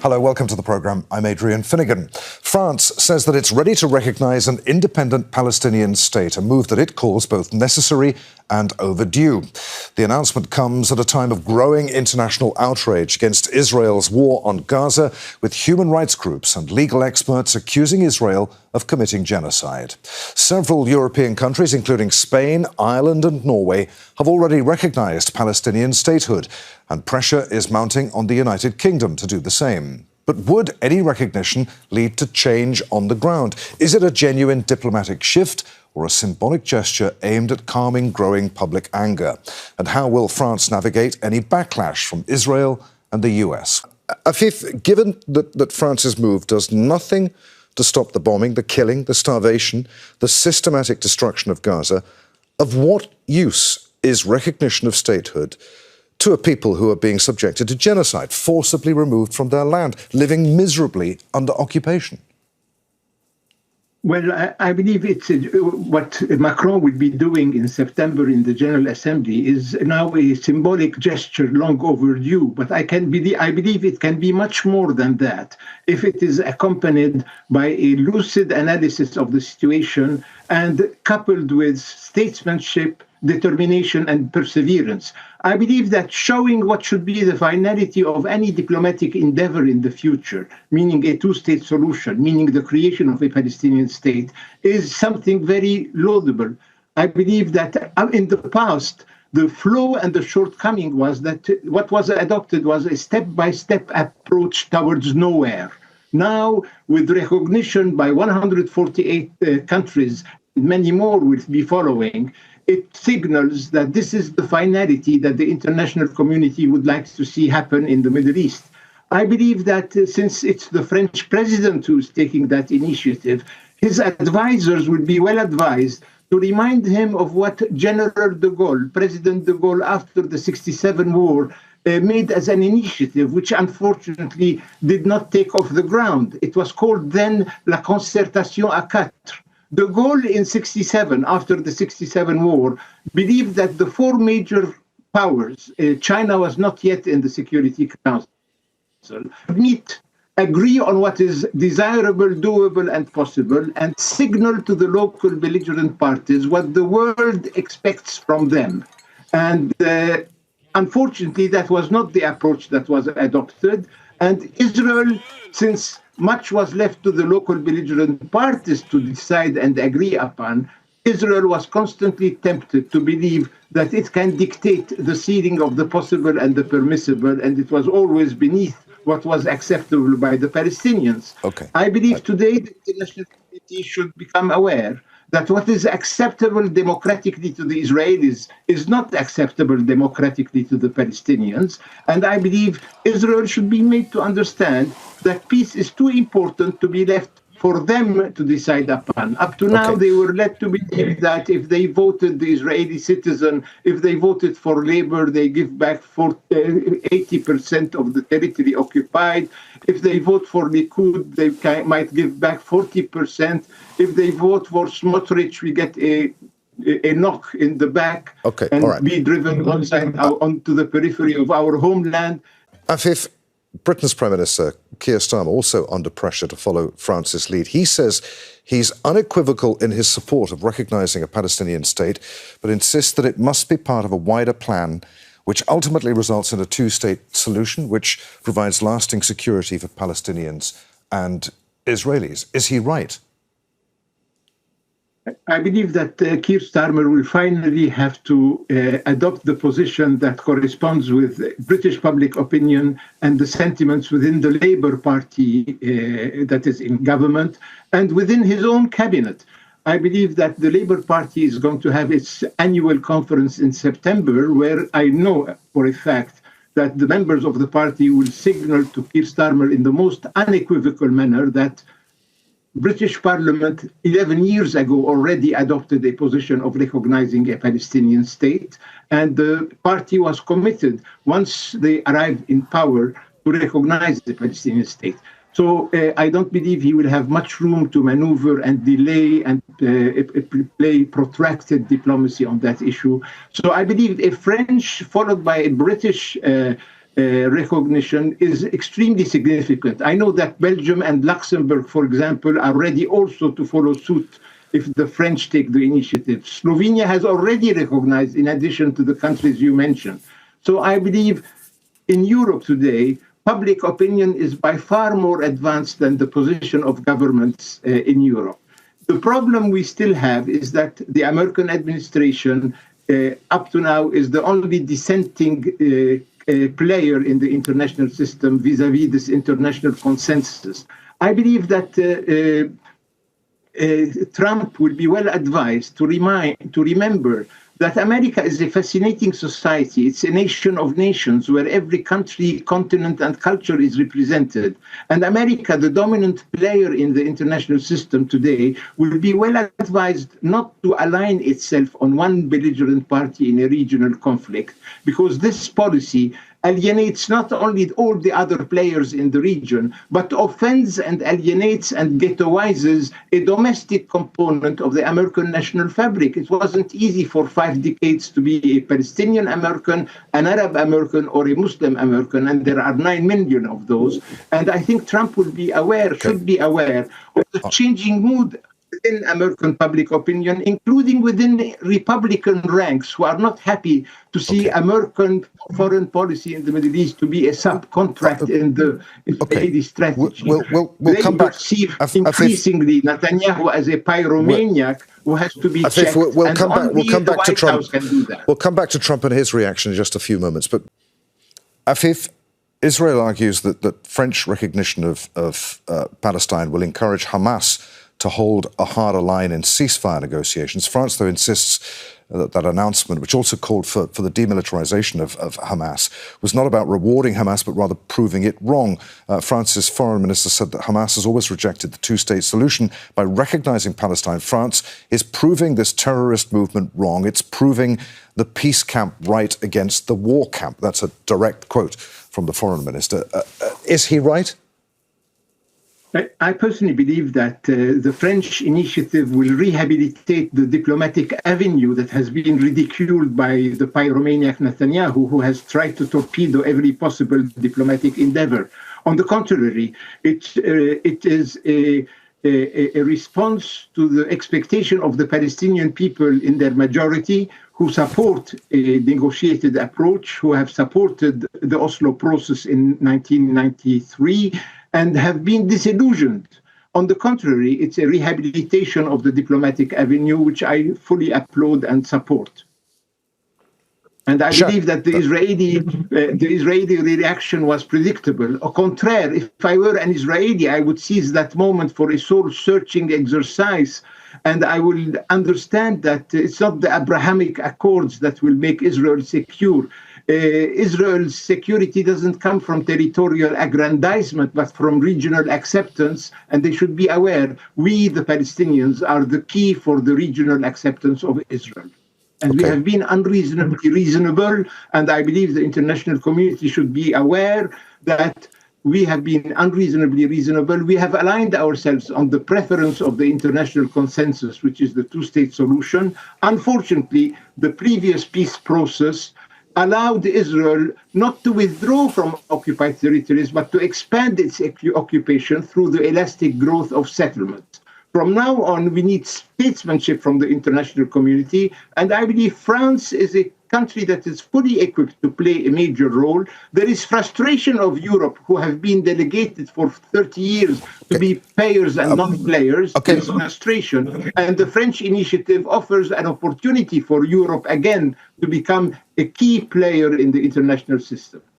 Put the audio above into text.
Hello, welcome to the programme. I'm Adrian Finnegan. France says that it's ready to recognise an independent Palestinian state, a move that it calls both necessary and overdue. The announcement comes at a time of growing international outrage against Israel's war on Gaza, with human rights groups and legal experts accusing Israel of committing genocide. Several European countries, including Spain, Ireland and Norway, have already recognised Palestinian statehood, and pressure is mounting on the United Kingdom to do the same. But would any recognition lead to change on the ground? Is it a genuine diplomatic shift or a symbolic gesture aimed at calming growing public anger? And how will France navigate any backlash from Israel and the US? Afif, given that France's move does nothing to stop the bombing, the killing, the starvation, the systematic destruction of Gaza, of what use is recognition of statehood to a people who are being subjected to genocide, forcibly removed from their land, living miserably under occupation? Well, I believe it's what Macron will be doing in September in the General Assembly is now a symbolic gesture long overdue. But I believe it can be much more than that if it is accompanied by a lucid analysis of the situation and coupled with statesmanship, determination and perseverance. I believe that showing what should be the finality of any diplomatic endeavor in the future, meaning a two-state solution, meaning the creation of a Palestinian state, is something very laudable. I believe that in the past, the flaw and the shortcoming was that what was adopted was a step-by-step approach towards nowhere. Now, with recognition by 148 countries, many more will be following, it signals that this is the finality that the international community would like to see happen in the Middle East. I believe that since it's the French president who's taking that initiative, his advisors will be well advised to remind him of what General de Gaulle, President de Gaulle, after the 1967 war, made as an initiative, which unfortunately did not take off the ground. It was called then La Concertation à Quatre. De Gaulle in 1967, after the 1967 war, believed that the four major powers, China was not yet in the Security Council, agree on what is desirable, doable, and possible, and signal to the local belligerent parties what the world expects from them. And unfortunately, that was not the approach that was adopted. And Israel, since much was left to the local belligerent parties to decide and agree upon, Israel was constantly tempted to believe that it can dictate the ceiling of the possible and the permissible, and it was always beneath what was acceptable by the Palestinians. Okay. I believe today the international community should become aware that what is acceptable democratically to the Israelis is not acceptable democratically to the Palestinians. And I believe Israel should be made to understand that peace is too important to be left for them to decide upon. Up to now, they were led to believe that if they voted the Israeli citizen, if they voted for labor, they give back 80% of the territory occupied. If they vote for Likud, they might give back 40%. If they vote for Smotrich, we get a knock in the back and be driven onto the periphery of our homeland. Afif, Britain's Prime Minister Keir Starmer also under pressure to follow France's lead. He says he's unequivocal in his support of recognising a Palestinian state, but insists that it must be part of a wider plan which ultimately results in a two-state solution which provides lasting security for Palestinians and Israelis. Is he right? I believe that Keir Starmer will finally have to adopt the position that corresponds with British public opinion and the sentiments within the Labour Party that is in government and within his own cabinet. I believe that the Labour Party is going to have its annual conference in September, where I know for a fact that the members of the party will signal to Keir Starmer in the most unequivocal manner that British Parliament 11 years ago already adopted a position of recognizing a Palestinian state, and the party was committed, once they arrived in power, to recognize the Palestinian state. So I don't believe he will have much room to maneuver and delay and play protracted diplomacy on that issue. So I believe a French followed by a British recognition is extremely significant. I know that Belgium and Luxembourg, for example, are ready also to follow suit if the French take the initiative. Slovenia has already recognized, in addition to the countries you mentioned. So I believe in Europe today, public opinion is by far more advanced than the position of governments in Europe. The problem we still have is that the American administration up to now is the only dissenting player in the international system vis-à-vis this international consensus. I believe that Trump would be well advised to remember that America is a fascinating society. It's a nation of nations where every country, continent, and culture is represented. And America, the dominant player in the international system today, will be well advised not to align itself on one belligerent party in a regional conflict, because this policy alienates not only all the other players in the region, but offends and alienates and ghettoizes a domestic component of the American national fabric. It wasn't easy for 5 decades to be a Palestinian American, an Arab American, or a Muslim American, and there are 9 million of those. And I think Trump will be aware, should be aware of the changing mood within American public opinion, including within Republican ranks, who are not happy to see American foreign policy in the Middle East to be a subcontract in the Israeli strategy. We'll come back. See increasingly Netanyahu as a pyromaniac who has to be checked. We'll come back to Trump. Can do that. We'll come back to Trump and his reaction in just a few moments. But Afif, Israel argues that French recognition of Palestine will encourage Hamas to hold a harder line in ceasefire negotiations. France, though, insists that announcement, which also called for the demilitarization of Hamas, was not about rewarding Hamas, but rather proving it wrong. France's foreign minister said that Hamas has always rejected the two-state solution. By recognizing Palestine, France is proving this terrorist movement wrong. It's proving the peace camp right against the war camp. That's a direct quote from the foreign minister. Is he right? I personally believe that the French initiative will rehabilitate the diplomatic avenue that has been ridiculed by the pyromaniac Netanyahu, who has tried to torpedo every possible diplomatic endeavor. On the contrary, it is a response to the expectation of the Palestinian people in their majority, who support a negotiated approach, who have supported the Oslo process in 1993, and have been disillusioned. On the contrary, it's a rehabilitation of the diplomatic avenue, which I fully applaud and support. And I believe that the Israeli reaction was predictable. Au contraire, if I were an Israeli, I would seize that moment for a soul-searching exercise, and I will understand that it's not the Abrahamic Accords that will make Israel secure. Israel's security doesn't come from territorial aggrandizement, but from regional acceptance, and they should be aware we, the Palestinians, are the key for the regional acceptance of Israel. And we have been unreasonably reasonable, and I believe the international community should be aware that we have been unreasonably reasonable. We have aligned ourselves on the preference of the international consensus, which is the two-state solution. Unfortunately, the previous peace process allowed Israel not to withdraw from occupied territories, but to expand its occupation through the elastic growth of settlements. From now on, we need statesmanship from the international community, and I believe France is a country that is fully equipped to play a major role. There is frustration of Europe, who have been delegated for 30 years to be payers and not players. There is frustration, and the French initiative offers an opportunity for Europe again to become a key player in the international system.